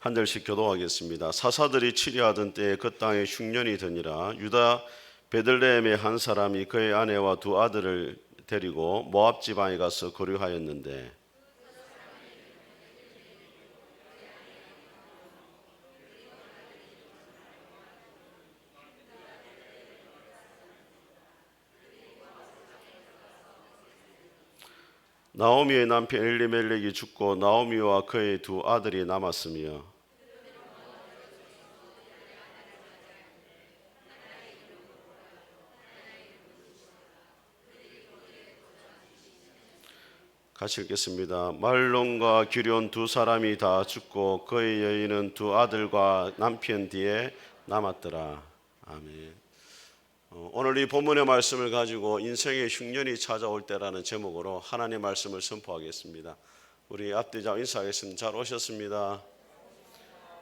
한 절씩 교도하겠습니다. 사사들이 치리하던 때에 그 땅에 흉년이 드니라. 유다 베들레헴의 한 사람이 그의 아내와 두 아들을 데리고 모압 지방에 가서 거류하였는데 나오미의 남편 엘리멜렉이 죽고 나오미와 그의 두 아들이 남았으며 같이 읽겠습니다. 말론과 기럨 두 사람이 다 죽고 그의 여인은 두 아들과 남편 뒤에 남았더라. 아멘. 오늘 이 본문의 말씀을 가지고 인생의 흉년이 찾아올 때라는 제목으로 하나님의 말씀을 선포하겠습니다. 우리 앞뒤자 인사하겠습니다. 잘 오셨습니다.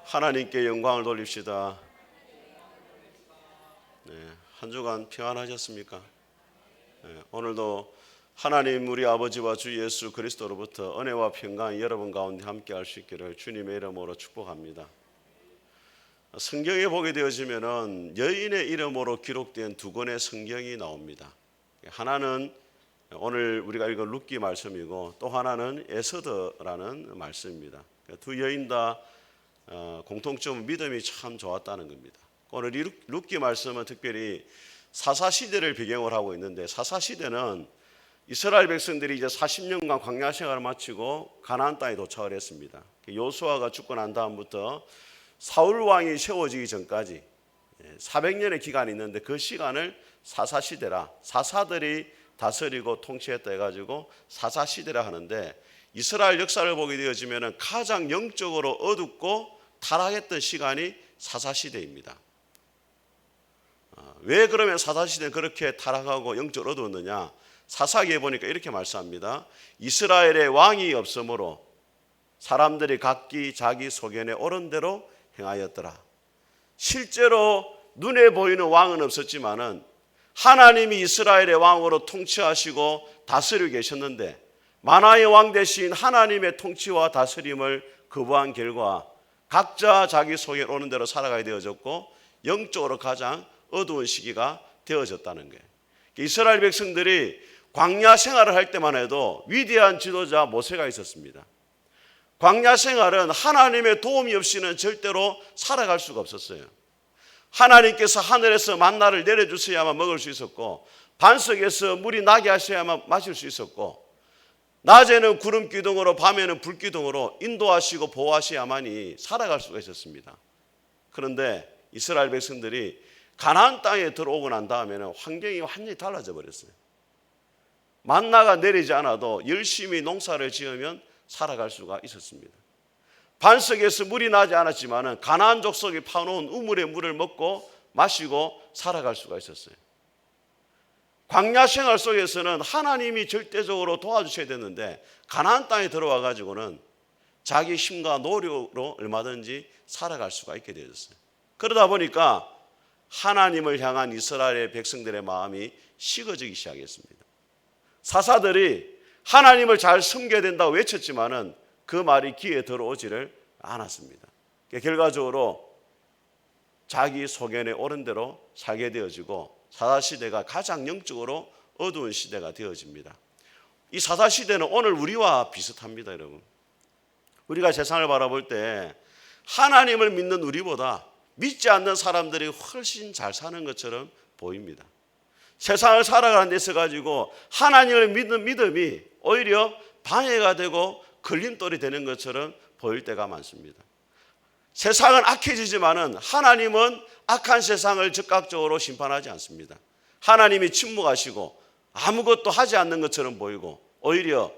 하나님께 영광을 돌립시다. 네, 한 주간 평안하셨습니까? 네, 오늘도 하나님 우리 아버지와 주 예수 그리스도로부터 은혜와 평강이 여러분 가운데 함께 할 수 있기를 주님의 이름으로 축복합니다. 성경에 보게 되어지면은 여인의 이름으로 기록된 두 권의 성경이 나옵니다. 하나는 오늘 우리가 읽은 룻기 말씀이고 또 하나는 에스더라는 말씀입니다. 두 여인 다 공통점은 믿음이 참 좋았다는 겁니다. 오늘 이 룻기 말씀은 특별히 사사 시대를 배경으로 하고 있는데 사사 시대는 이스라엘 백성들이 이제 40년간 광야 생활을 마치고 가나안 땅에 도착을 했습니다. 여호수아가 죽고 난 다음부터 사울 왕이 세워지기 전까지 400년의 기간이 있는데 그 시간을 사사시대라, 사사들이 다스리고 통치했다 해가지고 사사시대라 하는데 이스라엘 역사를 보게 되어지면 가장 영적으로 어둡고 타락했던 시간이 사사시대입니다. 왜 그러면 사사시대는 그렇게 타락하고 영적으로 어두웠느냐? 사사기에 보니까 이렇게 말씀합니다. 이스라엘의 왕이 없으므로 사람들이 각기 자기 소견에 옳은 대로 행하였더라. 실제로 눈에 보이는 왕은 없었지만은 하나님이 이스라엘의 왕으로 통치하시고 다스리고 계셨는데 만화의 왕 대신 하나님의 통치와 다스림을 거부한 결과 각자 자기 소견에 옳은 대로 살아가야 되어졌고 영적으로 가장 어두운 시기가 되어졌다는 거예요. 이스라엘 백성들이 광야 생활을 할 때만 해도 위대한 지도자 모세가 있었습니다. 광야 생활은 하나님의 도움이 없이는 절대로 살아갈 수가 없었어요. 하나님께서 하늘에서 만나를 내려주셔야만 먹을 수 있었고 반석에서 물이 나게 하셔야만 마실 수 있었고 낮에는 구름 기둥으로 밤에는 불 기둥으로 인도하시고 보호하셔야만이 살아갈 수가 있었습니다. 그런데 이스라엘 백성들이 가나안 땅에 들어오고 난 다음에는 환경이 완전히 달라져 버렸어요. 만나가 내리지 않아도 열심히 농사를 지으면 살아갈 수가 있었습니다. 반석에서 물이 나지 않았지만 가나안 족속이 파놓은 우물의 물을 먹고 마시고 살아갈 수가 있었어요. 광야 생활 속에서는 하나님이 절대적으로 도와주셔야 되는데 가나안 땅에 들어와 가지고는 자기 힘과 노력으로 얼마든지 살아갈 수가 있게 되었어요. 그러다 보니까 하나님을 향한 이스라엘의 백성들의 마음이 식어지기 시작했습니다. 사사들이 하나님을 잘 섬겨야 된다고 외쳤지만은 그 말이 귀에 들어오지를 않았습니다. 결과적으로 자기 소견에 옳은 대로 살게 되어지고 사사시대가 가장 영적으로 어두운 시대가 되어집니다. 이 사사시대는 오늘 우리와 비슷합니다, 여러분. 우리가 세상을 바라볼 때 하나님을 믿는 우리보다 믿지 않는 사람들이 훨씬 잘 사는 것처럼 보입니다. 세상을 살아가는 데 있어 가지고 하나님을 믿는 믿음이 오히려 방해가 되고 걸림돌이 되는 것처럼 보일 때가 많습니다. 세상은 악해지지만은 하나님은 악한 세상을 즉각적으로 심판하지 않습니다. 하나님이 침묵하시고 아무것도 하지 않는 것처럼 보이고 오히려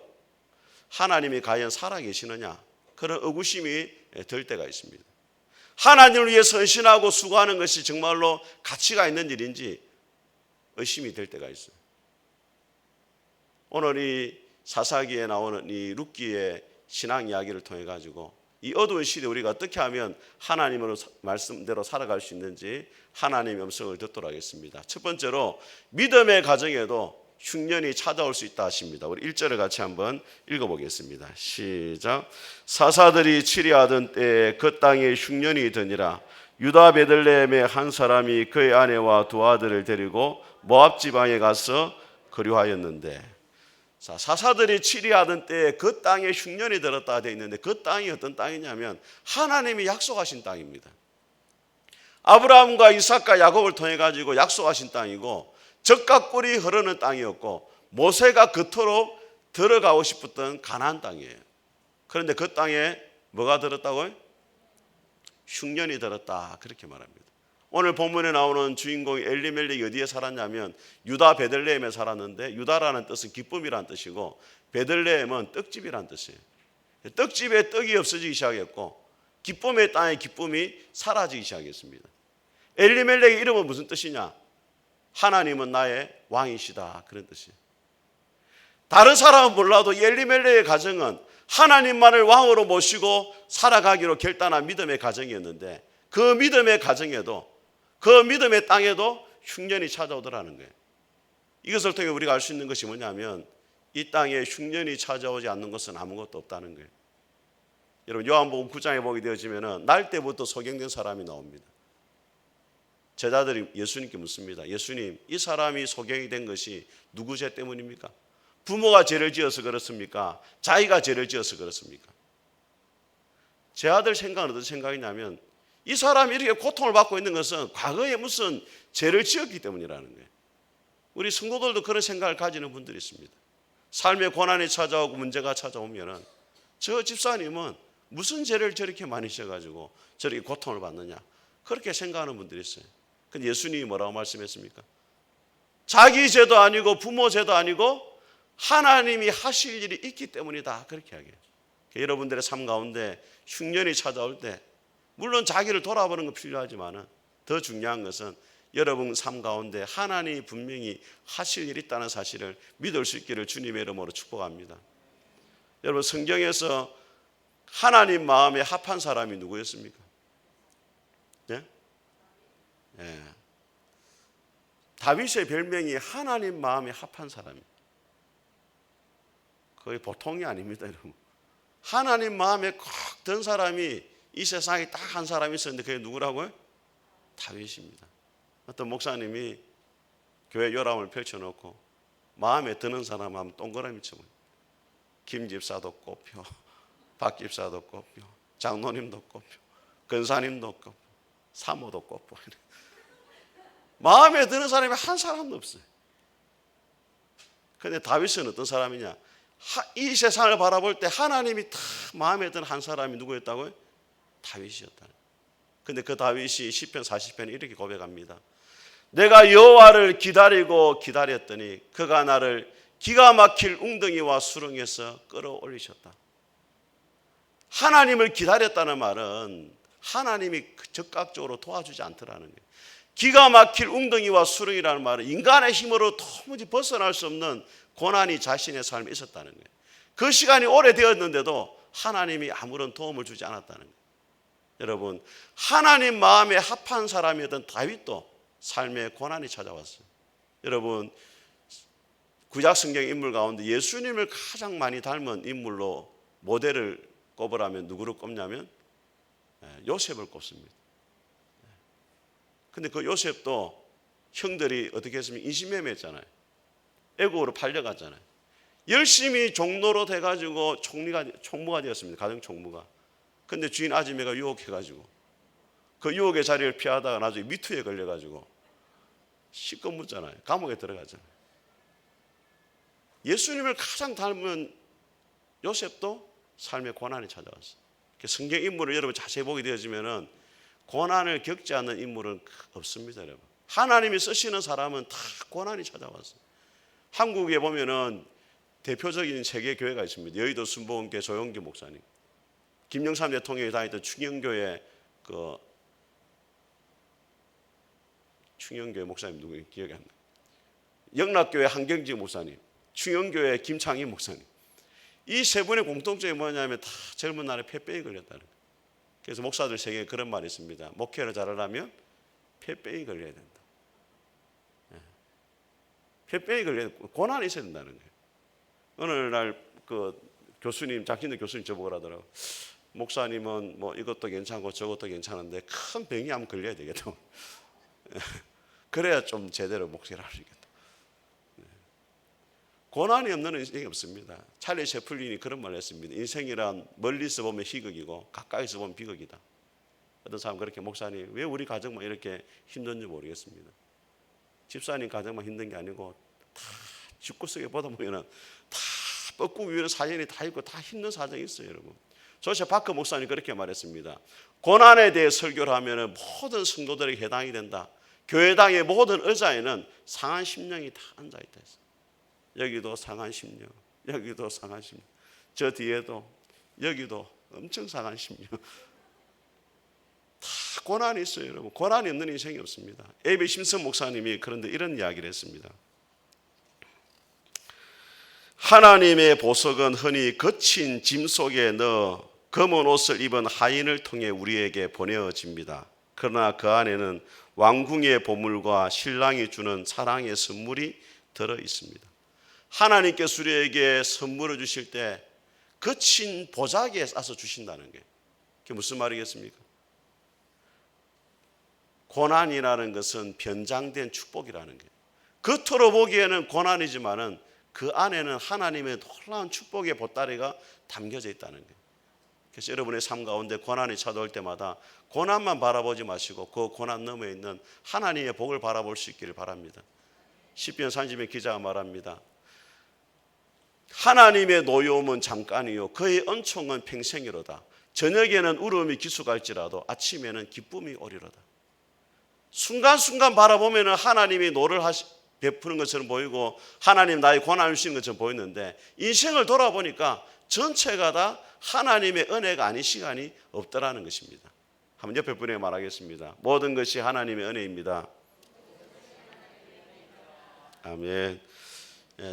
하나님이 과연 살아계시느냐 그런 의구심이 들 때가 있습니다. 하나님을 위해 헌신하고 수고하는 것이 정말로 가치가 있는 일인지 의심이 될 때가 있어요. 오늘 이 사사기에 나오는 이 룻기의 신앙 이야기를 통해 가지고 이 어두운 시대에 우리가 어떻게 하면 하나님으로 말씀대로 살아갈 수 있는지 하나님의 음성을 듣도록 하겠습니다. 첫 번째로 믿음의 가정에도 흉년이 찾아올 수 있다 하십니다. 우리 1절을 같이 한번 읽어보겠습니다. 시작. 사사들이 치리하던 때에 그 땅에 흉년이 드니라. 유다 베들레헴의 한 사람이 그의 아내와 두 아들을 데리고 모압 지방에 가서 거류하였는데, 자, 사사들이 치리하던 때에 그 땅에 흉년이 들었다 되어 있는데, 그 땅이 어떤 땅이냐면 하나님이 약속하신 땅입니다. 아브라함과 이삭과 야곱을 통해 가지고 약속하신 땅이고, 젖과 꿀이 흐르는 땅이었고, 모세가 그토록 들어가고 싶었던 가나안 땅이에요. 그런데 그 땅에 뭐가 들었다고요? 흉년이 들었다, 그렇게 말합니다. 오늘 본문에 나오는 주인공이 엘리멜렉이 어디에 살았냐면 유다 베들레헴에 살았는데, 유다라는 뜻은 기쁨이라는 뜻이고 베들레헴은 떡집이라는 뜻이에요. 떡집에 떡이 없어지기 시작했고 기쁨의 땅에 기쁨이 사라지기 시작했습니다. 엘리멜렉의 이름은 무슨 뜻이냐? 하나님은 나의 왕이시다, 그런 뜻이에요. 다른 사람은 몰라도 엘리멜렉의 가정은 하나님만을 왕으로 모시고 살아가기로 결단한 믿음의 가정이었는데, 그 믿음의 가정에도, 그 믿음의 땅에도 흉년이 찾아오더라는 거예요. 이것을 통해 우리가 알 수 있는 것이 뭐냐면 이 땅에 흉년이 찾아오지 않는 것은 아무것도 없다는 거예요. 여러분, 요한복음 9장에 보게 되어지면 날 때부터 소경된 사람이 나옵니다. 제자들이 예수님께 묻습니다. 예수님, 이 사람이 소경이 된 것이 누구 죄 때문입니까? 부모가 죄를 지어서 그렇습니까? 자기가 죄를 지어서 그렇습니까? 제 아들 생각은 어떤 생각이냐면 이 사람이 이렇게 고통을 받고 있는 것은 과거에 무슨 죄를 지었기 때문이라는 거예요. 우리 성도들도 그런 생각을 가지는 분들이 있습니다. 삶의 고난이 찾아오고 문제가 찾아오면은 저 집사님은 무슨 죄를 저렇게 많이 지어가지고 저렇게 고통을 받느냐, 그렇게 생각하는 분들이 있어요. 근데 예수님이 뭐라고 말씀했습니까? 자기 죄도 아니고 부모 죄도 아니고 하나님이 하실 일이 있기 때문이다, 그렇게 이야기해요. 여러분들의 삶 가운데 흉년이 찾아올 때 물론 자기를 돌아보는 건 필요하지만 더 중요한 것은 여러분 삶 가운데 하나님이 분명히 하실 일이 있다는 사실을 믿을 수 있기를 주님의 이름으로 축복합니다. 여러분, 성경에서 하나님 마음에 합한 사람이 누구였습니까? 네? 네. 다윗의 별명이 하나님 마음에 합한 사람입니다. 거의 보통이 아닙니다, 여러분. 하나님 마음에 콕 든 사람이 이 세상에 딱 한 사람이 있었는데 그게 누구라고요? 다윗입니다. 어떤 목사님이 교회 요람을 펼쳐놓고 마음에 드는 사람 하면 동그라미 쳐요. 김 집사도 꼽혀, 박 집사도 꼽혀, 장로님도 꼽혀, 근사님도 꼽혀, 사모도 꼽혀. 마음에 드는 사람이 한 사람도 없어요. 그런데 다윗은 어떤 사람이냐? 이 세상을 바라볼 때 하나님이 다 마음에 드는 한 사람이 누구였다고요? 다윗이었다. 그런데 그 다윗이 시편 40편에 이렇게 고백합니다. 내가 여호와를 기다리고 기다렸더니 그가 나를 기가 막힐 웅덩이와 수렁에서 끌어올리셨다. 하나님을 기다렸다는 말은 하나님이 적극적으로 도와주지 않더라는 거예요. 기가 막힐 웅덩이와 수렁이라는 말은 인간의 힘으로 도무지 벗어날 수 없는 고난이 자신의 삶에 있었다는 거예요. 그 시간이 오래되었는데도 하나님이 아무런 도움을 주지 않았다는 거예요. 여러분, 하나님 마음에 합한 사람이었던 다윗도 삶의 고난이 찾아왔어요. 여러분, 구약 성경 인물 가운데 예수님을 가장 많이 닮은 인물로 모델을 꼽으라면 누구를 꼽냐면 요셉을 꼽습니다. 근데 그 요셉도 형들이 어떻게 했습니까? 인신매매했잖아요. 애국으로 팔려갔잖아요. 열심히 종로로 돼가지고 총무가 되었습니다. 가정 총무가. 근데 주인 아지매가 유혹해가지고 그 유혹의 자리를 피하다가 나중에 미투에 걸려가지고 시컷 묻잖아요. 감옥에 들어가잖아요. 예수님을 가장 닮은 요셉도 삶의 고난이 찾아왔어요. 성경 인물을 여러분 자세히 보게 되어지면은 고난을 겪지 않는 인물은 없습니다, 여러분. 하나님이 쓰시는 사람은 다 고난이 찾아왔어요. 한국에 보면은 대표적인 세계 교회가 있습니다. 여의도 순복음교회 조용기 목사님, 김영삼 대통령이 다니던 충영교회 충영교회 목사님 누구 기억이 안 나요. 영락교회 한경직 목사님, 충영교회 김창희 목사님. 이 세 분의 공통점이 뭐냐면 다 젊은 날에 폐병이 걸렸다는 거예요. 그래서 목사들 세계에 그런 말이 있습니다. 목회를 잘하려면 폐병이 걸려야 된다. 폐병이 걸려 고난이 있어야 된다는 거예요. 어느 날 그 교수님, 작진대 교수님 저보고 그러더라고. 목사님은 뭐 이것도 괜찮고 저것도 괜찮은데 큰 병이 한번 걸려야 되겠다. 그래야 좀 제대로 목회를 할 수 있겠다. 고난이 없는 인생이 없습니다. 찰리 채플린이 그런 말을 했습니다. 인생이란 멀리서 보면 희극이고 가까이서 보면 비극이다. 어떤 사람은 그렇게, 목사님 왜 우리 가정만 이렇게 힘든지 모르겠습니다. 집사님 가정만 힘든 게 아니고 다 집구석에 보다 보면 다 뻐꾸기 위한 사연이 다 있고 다 힘든 사정이 있어요, 여러분. 조셉 바커 목사님 그렇게 말했습니다. 고난에 대해 설교를 하면 모든 성도들에게 해당이 된다. 교회당의 모든 의자에는 상한 심령이 다 앉아있다 했어요. 여기도 상한 심령, 여기도 상한 심령, 저 뒤에도, 여기도 엄청 상한 심령. 다 고난이 있어요, 여러분. 고난이 없는 인생이 없습니다. 에이비 심슨 목사님이 그런데 이런 이야기를 했습니다. 하나님의 보석은 흔히 거친 짐 속에 넣어 검은 옷을 입은 하인을 통해 우리에게 보내어집니다. 그러나 그 안에는 왕궁의 보물과 신랑이 주는 사랑의 선물이 들어 있습니다. 하나님께서 우리에게 선물을 주실 때 거친 보자기에 싸서 주신다는 게, 그게 무슨 말이겠습니까? 고난이라는 것은 변장된 축복이라는 게, 겉으로 보기에는 고난이지만은 그 안에는 하나님의 놀라운 축복의 보따리가 담겨져 있다는 거예요. 그래서 여러분의 삶 가운데 고난이 찾아올 때마다 고난만 바라보지 마시고 그 고난 너머에 있는 하나님의 복을 바라볼 수 있기를 바랍니다. 시편 30편 기자가 말합니다. 하나님의 노여움은 잠깐이요 그의 은총은 평생이로다. 저녁에는 울음이 기수갈지라도 아침에는 기쁨이 오리로다. 순간순간 바라보면 하나님이 노를 베푸는 것처럼 보이고 하나님 나의 고난을 주시는 것처럼 보이는데, 인생을 돌아보니까 전체가 다 하나님의 은혜가 아닌 시간이 없더라는 것입니다. 한번 옆에 분에게 말하겠습니다. 모든 것이 하나님의 은혜입니다. 아멘.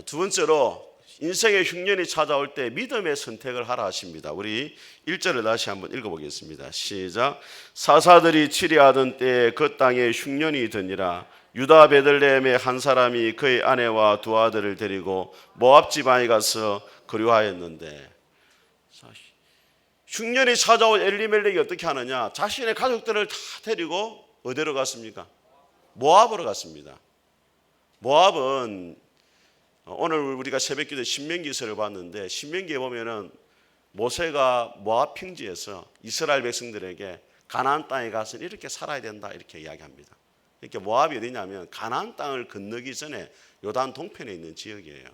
두 번째로 인생의 흉년이 찾아올 때 믿음의 선택을 하라 하십니다. 우리 1절을 다시 한번 읽어보겠습니다. 시작. 사사들이 치리하던 때에 그 땅에 흉년이 드니라. 유다 베들레헴의 한 사람이 그의 아내와 두 아들을 데리고 모압 지방에 가서 거류하였는데, 흉년이 찾아온 엘리멜렉이 어떻게 하느냐? 자신의 가족들을 다 데리고 어디로 갔습니까? 모압으로 갔습니다. 모압은 오늘 우리가 새벽기도 신명기서를 봤는데, 신명기에 보면은 모세가 모압 평지에서 이스라엘 백성들에게 가나안 땅에 가서 이렇게 살아야 된다 이렇게 이야기합니다. 이렇게 모압이 어디냐면 가나안 땅을 건너기 전에 요단 동편에 있는 지역이에요.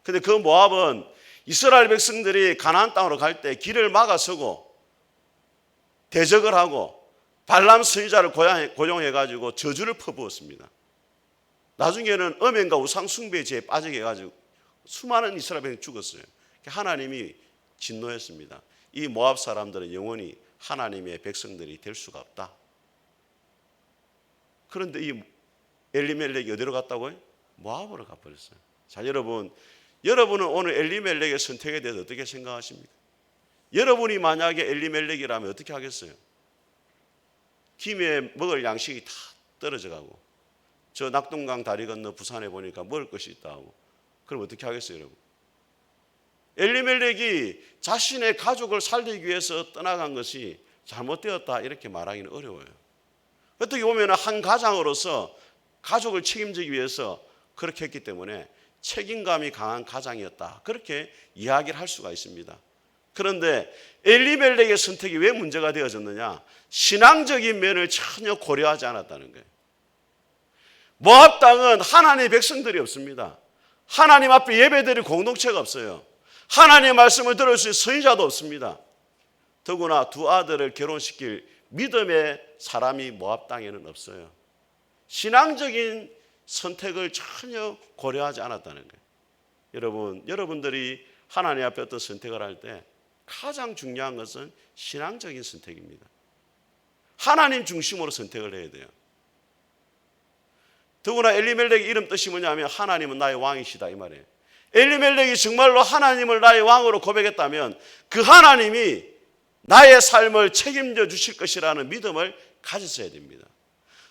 근데 그 모압은 이스라엘 백성들이 가나안 땅으로 갈 때 길을 막아서고 대적을 하고 발람 선지자를 고용해 가지고 저주를 퍼부었습니다. 나중에는 음행과 우상 숭배의 죄에 빠지게 해가지고 수많은 이스라엘 백성이 죽었어요. 하나님이 진노했습니다. 이 모압 사람들은 영원히 하나님의 백성들이 될 수가 없다. 그런데 이 엘리멜렉이 어디로 갔다고요? 모압으로 가버렸어요. 자, 여러분은 오늘 엘리멜렉의 선택에 대해서 어떻게 생각하십니까? 여러분이 만약에 엘리멜렉이라면 어떻게 하겠어요? 김에 먹을 양식이 다 떨어져 가고, 저 낙동강 다리 건너 부산에 보니까 먹을 것이 있다 하고, 그럼 어떻게 하겠어요, 여러분? 엘리멜렉이 자신의 가족을 살리기 위해서 떠나간 것이 잘못되었다 이렇게 말하기는 어려워요. 어떻게 보면 한 가장으로서 가족을 책임지기 위해서 그렇게 했기 때문에 책임감이 강한 가장이었다, 그렇게 이야기를 할 수가 있습니다. 그런데 엘리멜렉의 선택이 왜 문제가 되어졌느냐? 신앙적인 면을 전혀 고려하지 않았다는 거예요. 모압 땅은 하나님의 백성들이 없습니다. 하나님 앞에 예배드릴 공동체가 없어요. 하나님의 말씀을 들을 수 있는 선지자도 없습니다. 더구나 두 아들을 결혼시킬 믿음의 사람이 모압 땅에는 없어요. 신앙적인 선택을 전혀 고려하지 않았다는 거예요. 여러분들이 하나님 앞에 어떤 선택을 할 때 가장 중요한 것은 신앙적인 선택입니다. 하나님 중심으로 선택을 해야 돼요. 더구나 엘리멜렉의 이름 뜻이 뭐냐면 하나님은 나의 왕이시다 이 말이에요. 엘리멜렉이 정말로 하나님을 나의 왕으로 고백했다면 그 하나님이 나의 삶을 책임져 주실 것이라는 믿음을 가졌어야 됩니다.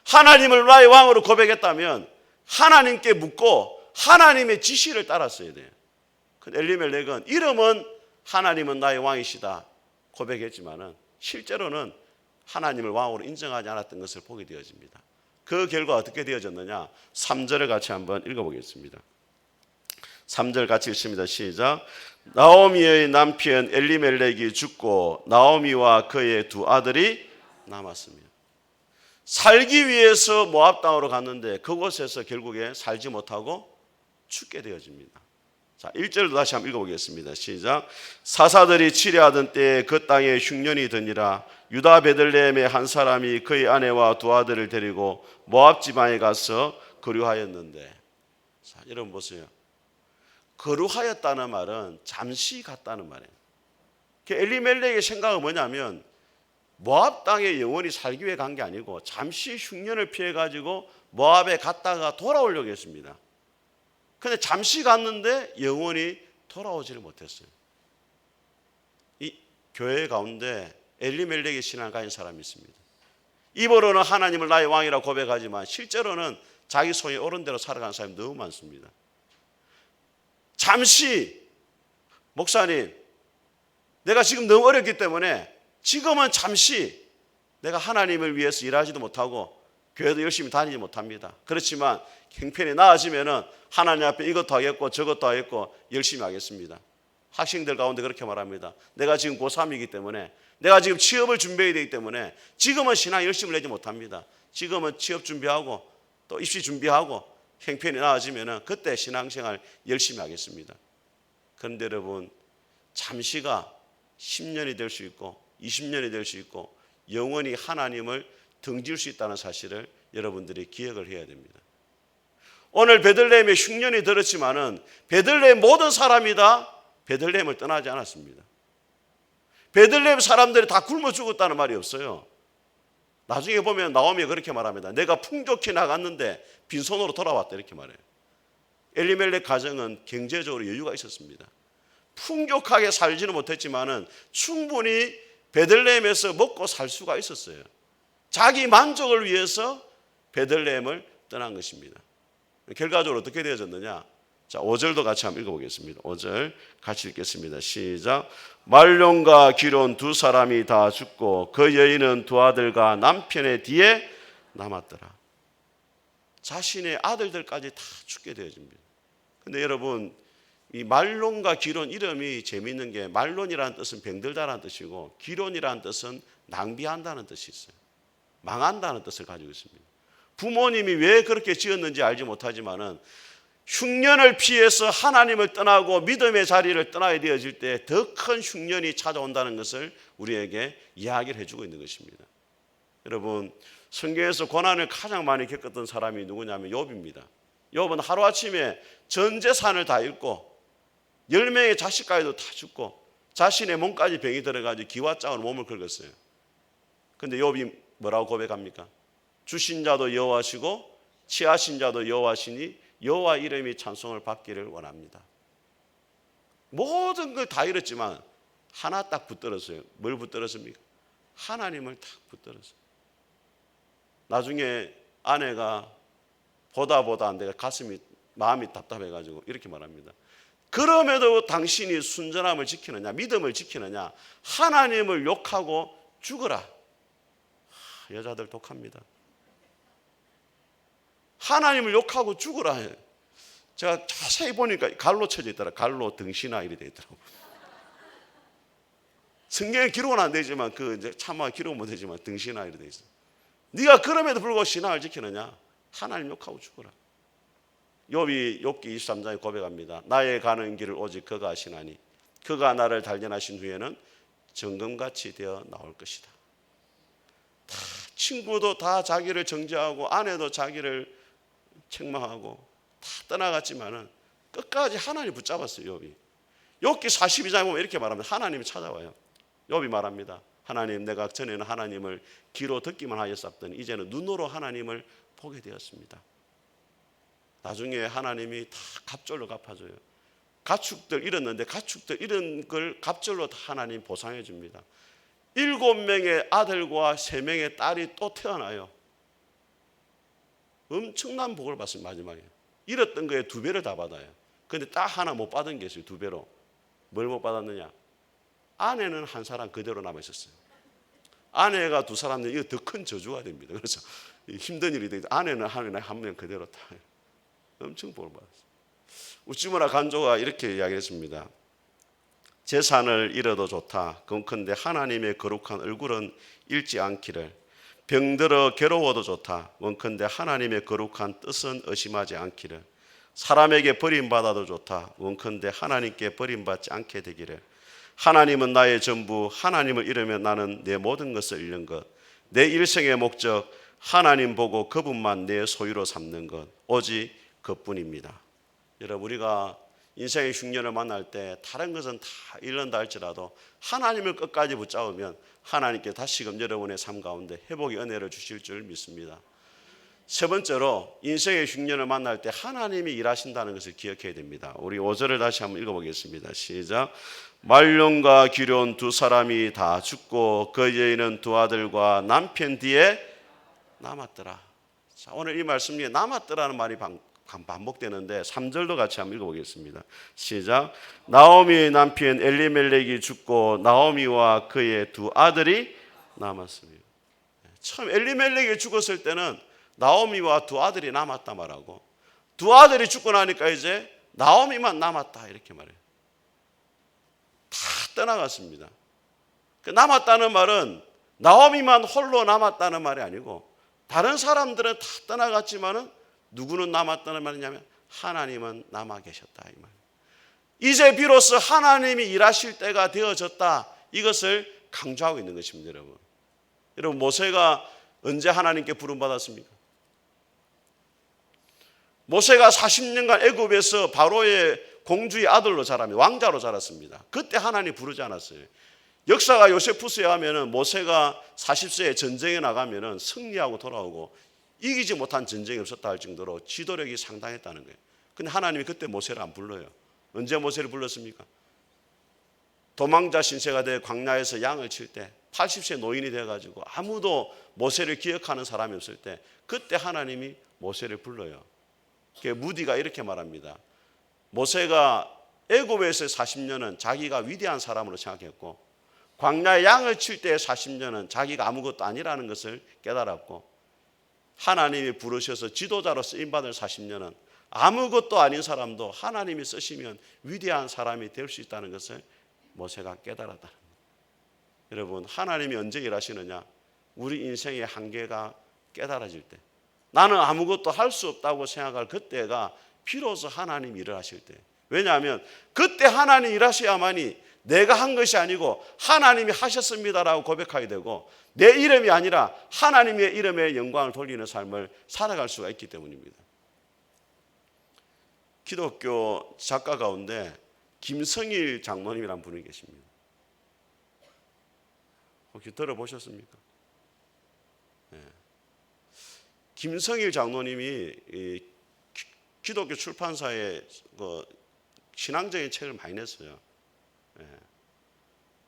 하나님을 나의 왕으로 고백했다면 하나님께 묻고 하나님의 지시를 따랐어야 돼요. 엘리멜렉은 이름은 하나님은 나의 왕이시다 고백했지만은 실제로는 하나님을 왕으로 인정하지 않았던 것을 보게 되어집니다. 그 결과 어떻게 되어졌느냐? 3절을 같이 한번 읽어보겠습니다. 3절 같이 읽습니다. 시작. 나오미의 남편 엘리멜렉이 죽고 나오미와 그의 두 아들이 남았습니다. 살기 위해서 모압 땅으로 갔는데 그곳에서 결국에 살지 못하고 죽게 되어집니다. 자, 1절도 다시 한번 읽어보겠습니다. 시작. 사사들이 치려하던 때에 그 땅에 흉년이 드니라. 유다 베들레헴의 한 사람이 그의 아내와 두 아들을 데리고 모압 지방에 가서 거류하였는데, 자, 여러분 보세요. 거류하였다는 말은 잠시 갔다는 말이에요. 엘리멜렉의 생각은 뭐냐면 모압 땅에 영원히 살기 위해 간 게 아니고 잠시 흉년을 피해 가지고 모압에 갔다가 돌아오려고 했습니다. 근데 잠시 갔는데 영원히 돌아오지를 못했어요. 이 교회 가운데 엘리멜렉의 신앙을 가진 사람이 있습니다. 입으로는 하나님을 나의 왕이라고 고백하지만 실제로는 자기 손이 옳은 대로 살아가는 사람이 너무 많습니다. 잠시, 목사님, 내가 지금 너무 어렵기 때문에 지금은 잠시 내가 하나님을 위해서 일하지도 못하고 교회도 열심히 다니지 못합니다. 그렇지만 형편이 나아지면은 하나님 앞에 이것도 하겠고 저것도 하겠고 열심히 하겠습니다. 학생들 가운데 그렇게 말합니다. 내가 지금 고3이기 때문에, 내가 지금 취업을 준비해야 되기 때문에 지금은 신앙 열심을 내지 못합니다. 지금은 취업 준비하고 또 입시 준비하고 형편이 나아지면은 그때 신앙생활 열심히 하겠습니다. 그런데 여러분, 잠시가 10년이 될 수 있고 20년이 될 수 있고 영원히 하나님을 등질 수 있다는 사실을 여러분들이 기억을 해야 됩니다. 오늘 베들레헴에 흉년이 들었지만은 베들레헴 모든 사람이 다 베들레헴을 떠나지 않았습니다. 베들레헴 사람들이 다 굶어 죽었다는 말이 없어요. 나중에 보면 나오미가 그렇게 말합니다. 내가 풍족히 나갔는데 빈손으로 돌아왔다 이렇게 말해요. 엘리멜렉 가정은 경제적으로 여유가 있었습니다. 풍족하게 살지는 못했지만은 충분히 베들레헴에서 먹고 살 수가 있었어요. 자기 만족을 위해서 베들레헴을 떠난 것입니다. 결과적으로 어떻게 되어졌느냐? 자, 5절도 같이 한번 읽어보겠습니다. 5절 같이 읽겠습니다. 시작. 말론과 기론 두 사람이 다 죽고 그 여인은 두 아들과 남편의 뒤에 남았더라. 자신의 아들들까지 다 죽게 되어집니다. 근데 여러분, 이 말론과 기론 이름이 재미있는 게 말론이라는 뜻은 병들다라는 뜻이고 기론이라는 뜻은 낭비한다는 뜻이 있어요. 망한다는 뜻을 가지고 있습니다. 부모님이 왜 그렇게 지었는지 알지 못하지만은 흉년을 피해서 하나님을 떠나고 믿음의 자리를 떠나야 되어질 때 더 큰 흉년이 찾아온다는 것을 우리에게 이야기를 해주고 있는 것입니다. 여러분, 성경에서 고난을 가장 많이 겪었던 사람이 누구냐면 욥입니다. 욥은 하루아침에 전 재산을 다 잃고 10명의 자식까지도 다 죽고 자신의 몸까지 병이 들어가지고 기와장으로 몸을 긁었어요. 그런데 욥이 뭐라고 고백합니까? 주신 자도 여호와시고 취하신 자도 여호와시니 여호와 이름이 찬송을 받기를 원합니다. 모든 걸 다 잃었지만 하나 딱 붙들었어요. 뭘 붙들었습니까? 하나님을 딱 붙들었어요. 나중에 아내가 보다 내가 마음이 답답해가지고 이렇게 말합니다. 그럼에도 당신이 순전함을 지키느냐, 믿음을 지키느냐, 하나님을 욕하고 죽어라. 여자들 독합니다. 하나님을 욕하고 죽으라 해. 제가 자세히 보니까 갈로 쳐져 있더라. 갈로 등신아 이렇게 돼 있더라고. 성경에 기록은 안 되지만 이제 차마 기록은 못 되지만 등신아 이렇게 돼 있어. 네가 그럼에도 불구하고 신앙을 지키느냐? 하나님 욕하고 죽어라. 욥이 욥기 23장에 고백합니다. 나의 가는 길을 오직 그가 아시나니 그가 나를 단련하신 후에는 정금같이 되어 나올 것이다. 다 친구도 다 자기를 정죄하고 아내도 자기를 책망하고 다 떠나갔지만은 끝까지 하나님 붙잡았어요. 욥이. 욥기 42장에 보면 이렇게 말합니다. 하나님이 찾아와요. 욥이 말합니다. 하나님, 내가 전에는 하나님을 귀로 듣기만 하였었더니 이제는 눈으로 하나님을 보게 되었습니다. 나중에 하나님이 다 갑절로 갚아줘요. 가축들 잃었는데 가축들 잃은 걸 갑절로 다 하나님 보상해 줍니다. 7명의 아들과 3명의 딸이 또 태어나요. 엄청난 복을 받습니다. 마지막에 잃었던 거에 2배를 다 받아요. 근데 딱 하나 못 받은 게 있어요. 2배로. 뭘 못 받았느냐? 아내는 한 사람 그대로 남아 있었어요. 아내가 2사람은 이거 더 큰 저주가 됩니다. 그래서 힘든 일이 되고 아내는 한 명 그대로 다 엄청 복을 받았어요. 우찌무라 간조가 이렇게 이야기했습니다. 재산을 잃어도 좋다. 그건데 하나님의 거룩한 얼굴은 잃지 않기를. 병들어 괴로워도 좋다. 원컨대 하나님의 거룩한 뜻은 의심하지 않기를. 사람에게 버림받아도 좋다. 원컨대 하나님께 버림받지 않게 되기를. 하나님은 나의 전부. 하나님을 잃으면 나는 내 모든 것을 잃는 것. 내 일생의 목적 하나님 보고 그분만 내 소유로 삼는 것. 오직 그뿐입니다. 여러분, 우리가 인생의 흉년을 만날 때 다른 것은 다 잃는다 할지라도 하나님을 끝까지 붙잡으면 하나님께 다시금 여러분의 삶 가운데 회복의 은혜를 주실 줄 믿습니다. 세 번째로 인생의 흉년을 만날 때 하나님이 일하신다는 것을 기억해야 됩니다. 우리 5절을 다시 한번 읽어보겠습니다. 시작. 말론과 기럨 2사람이 다 죽고 그 여인은 2 아들과 남편 뒤에 남았더라. 자, 오늘 이 말씀 중에 남았더라는 말이 반복되는데 3절도 같이 한번 읽어보겠습니다. 시작. 나오미의 남편 엘리멜렉이 죽고 나오미와 그의 2 아들이 남았습니다. 처음 엘리멜렉이 죽었을 때는 나오미와 2 아들이 남았다 말하고 2 아들이 죽고 나니까 이제 나오미만 남았다 이렇게 말해요. 다 떠나갔습니다. 남았다는 말은 나오미만 홀로 남았다는 말이 아니고 다른 사람들은 다 떠나갔지만은 누구는 남았다는 말이냐면 하나님은 남아 계셨다 이 말. 이제 비로소 하나님이 일하실 때가 되어졌다. 이것을 강조하고 있는 것입니다, 여러분. 여러분, 모세가 언제 하나님께 부름 받았습니까? 모세가 40년간 애굽에서 바로의 공주의 아들로 자라며 왕자로 자랐습니다. 그때 하나님 부르지 않았어요. 역사가 요세푸스에 하면은 모세가 40세에 전쟁에 나가면은 승리하고 돌아오고 이기지 못한 전쟁이 없었다 할 정도로 지도력이 상당했다는 거예요. 근데 하나님이 그때 모세를 안 불러요. 언제 모세를 불렀습니까? 도망자 신세가 돼 광야에서 양을 칠 때 80세 노인이 돼가지고 아무도 모세를 기억하는 사람이 없을 때 그때 하나님이 모세를 불러요. 무디가 이렇게 말합니다. 모세가 애굽에서 40년은 자기가 위대한 사람으로 생각했고 광야에 양을 칠 때의 40년은 자기가 아무것도 아니라는 것을 깨달았고 하나님이 부르셔서 지도자로 쓰임받을 40년은 아무것도 아닌 사람도 하나님이 쓰시면 위대한 사람이 될 수 있다는 것을 모세가 깨달았다. 여러분, 하나님이 언제 일하시느냐? 우리 인생의 한계가 깨달아질 때, 나는 아무것도 할 수 없다고 생각할 그때가 비로소 하나님 일을 하실 때. 왜냐하면 그때 하나님 일하셔야만이 내가 한 것이 아니고 하나님이 하셨습니다라고 고백하게 되고 내 이름이 아니라 하나님의 이름에 영광을 돌리는 삶을 살아갈 수가 있기 때문입니다. 기독교 작가 가운데 김성일 장로님이라는 분이 계십니다. 혹시 들어보셨습니까? 네. 김성일 장로님이 기독교 출판사에 신앙적인 책을 많이 냈어요. 네.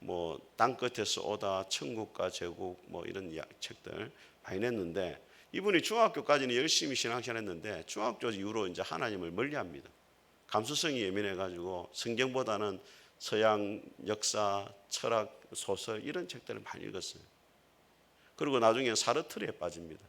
뭐 땅끝에서 오다, 천국과 제국, 뭐 이런 책들 많이 냈는데 이분이 중학교까지는 열심히 신앙생활했는데 중학교 이후로 이제 하나님을 멀리합니다. 감수성이 예민해가지고 성경보다는 서양 역사, 철학, 소설 이런 책들을 많이 읽었어요. 그리고 나중에 사르트르에 빠집니다.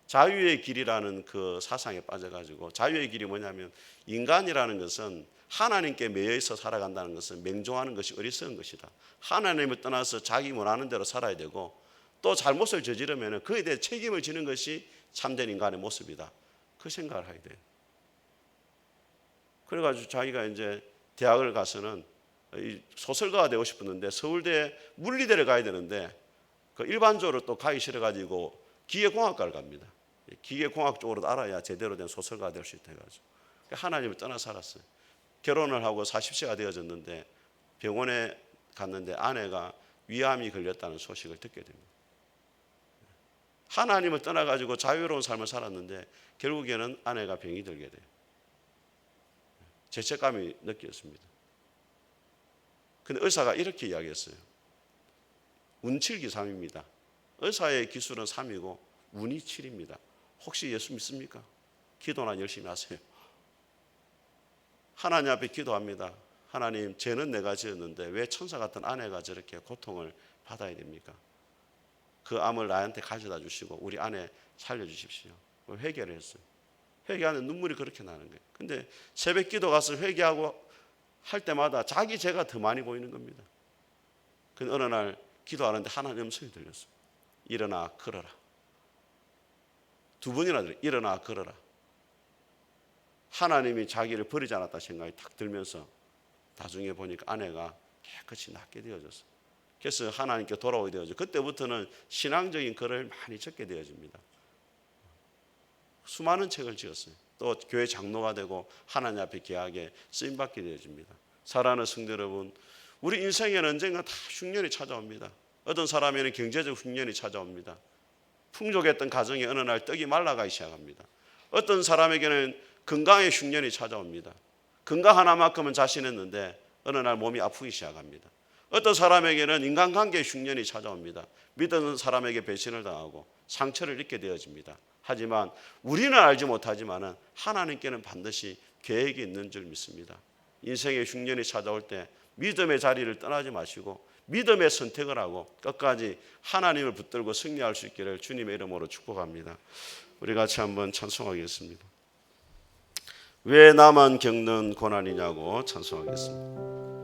자유의 길이라는 그 사상에 빠져가지고 자유의 길이 뭐냐면 인간이라는 것은 하나님께 매여있어 살아간다는 것은 맹종하는 것이 어리석은 것이다. 하나님을 떠나서 자기 원하는 대로 살아야 되고 또 잘못을 저지르면 그에 대해 책임을 지는 것이 참된 인간의 모습이다. 그 생각을 하게 돼요. 그래가지고 자기가 이제 대학을 가서는 소설가가 되고 싶었는데 서울대 물리대를 가야 되는데 그 일반적으로 또 가기 싫어가지고 기계공학과를 갑니다. 기계공학 쪽으로 알아야 제대로 된 소설가가 될 수 있다 해가지고 하나님을 떠나 살았어요. 결혼을 하고 40세가 되어졌는데 병원에 갔는데 아내가 위암이 걸렸다는 소식을 듣게 됩니다. 하나님을 떠나가지고 자유로운 삶을 살았는데 결국에는 아내가 병이 들게 돼요. 죄책감이 느꼈습니다. 근데 의사가 이렇게 이야기했어요. 운칠기 3입니다. 의사의 기술은 3이고 운이 7입니다. 혹시 예수 믿습니까? 기도나 열심히 하세요. 하나님 앞에 기도합니다. 하나님, 죄는 내가 지었는데 왜 천사 같은 아내가 저렇게 고통을 받아야 됩니까? 그 암을 나한테 가져다 주시고 우리 아내 살려주십시오. 회개를 했어요. 회개하는 눈물이 그렇게 나는 거예요. 근데 새벽 기도 가서 회개하고 할 때마다 자기 죄가 더 많이 보이는 겁니다. 그 어느 날 기도하는데 하나님 음성이 들렸어요. 일어나 걸어라. 두 번이나 들어요. 일어나 걸어라. 하나님이 자기를 버리지 않았다 생각이 탁 들면서 나중에 보니까 아내가 깨끗이 낫게 되어졌어요. 그래서 하나님께 돌아오게 되어져. 그때부터는 신앙적인 글을 많이 적게 되어집니다. 수많은 책을 지었어요. 또 교회 장로가 되고 하나님 앞에 귀하게 쓰임받게 되어집니다. 사랑하는 성도 여러분, 우리 인생에는 언젠가 다 흉년이 찾아옵니다. 어떤 사람에는 경제적 흉년이 찾아옵니다. 풍족했던 가정이 어느 날 떡이 말라가기 시작합니다. 어떤 사람에게는 건강의 흉년이 찾아옵니다. 건강 하나만큼은 자신했는데 어느 날 몸이 아프기 시작합니다. 어떤 사람에게는 인간관계의 흉년이 찾아옵니다. 믿는 사람에게 배신을 당하고 상처를 입게 되어집니다. 하지만 우리는 알지 못하지만 하나님께는 반드시 계획이 있는 줄 믿습니다. 인생의 흉년이 찾아올 때 믿음의 자리를 떠나지 마시고 믿음의 선택을 하고 끝까지 하나님을 붙들고 승리할 수 있기를 주님의 이름으로 축복합니다. 우리 같이 한번 찬송하겠습니다. 왜 나만 겪는 고난이냐고 찬송하겠습니다.